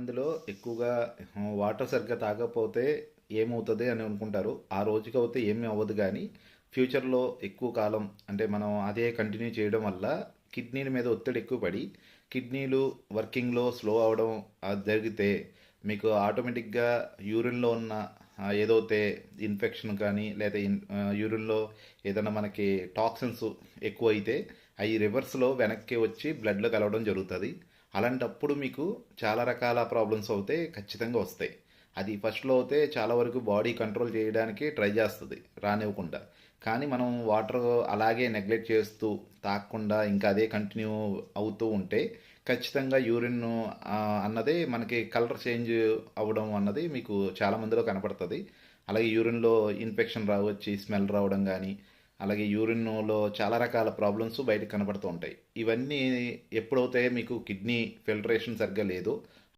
అందులో ఎక్కువగా వాటర్ సరిగ్గా తాగకపోతే ఏమవుతుంది అని అనుకుంటారు. ఆ రోజుకి అవుతే ఏమీ అవ్వదు కానీ ఫ్యూచర్లో ఎక్కువ కాలం అంటే మనం అదే కంటిన్యూ చేయడం వల్ల కిడ్నీల మీద ఒత్తిడి ఎక్కువ పడి కిడ్నీలు వర్కింగ్లో స్లో అవడం అది జరిగితే మీకు ఆటోమేటిక్గా యూరిన్లో ఉన్న ఏదైతే ఇన్ఫెక్షన్ కానీ లేదా యూరిన్లో ఏదైనా మనకి టాక్సిన్స్ ఎక్కువ అయితే అవి రివర్స్లో వెనక్కి వచ్చి బ్లడ్లో కలవడం జరుగుతుంది. అలాంటప్పుడు మీకు చాలా రకాల ప్రాబ్లమ్స్ అవుతే ఖచ్చితంగా వస్తాయి. అది ఫస్ట్లో అయితే చాలా వరకు బాడీ కంట్రోల్ చేయడానికి ట్రై చేస్తుంది రానివ్వకుండా. కానీ మనం వాటర్ అలాగే నెగ్లెక్ట్ చేస్తూ తాగకుండా ఇంకా అదే కంటిన్యూ అవుతూ ఉంటే ఖచ్చితంగా యూరిన్ అన్నది మనకి కలర్ చేంజ్ అవ్వడం అన్నది మీకు చాలా మందిలో కనపడుతుంది. అలాగే యూరిన్లో ఇన్ఫెక్షన్ రావచ్చి స్మెల్ రావడం కానీ అలాగే యూరిన్లో చాలా రకాల ప్రాబ్లమ్స్ బయటకు కనబడుతూ ఉంటాయి. ఇవన్నీ ఎప్పుడైతే మీకు కిడ్నీ ఫిల్టరేషన్ సరిగ్గా లేదో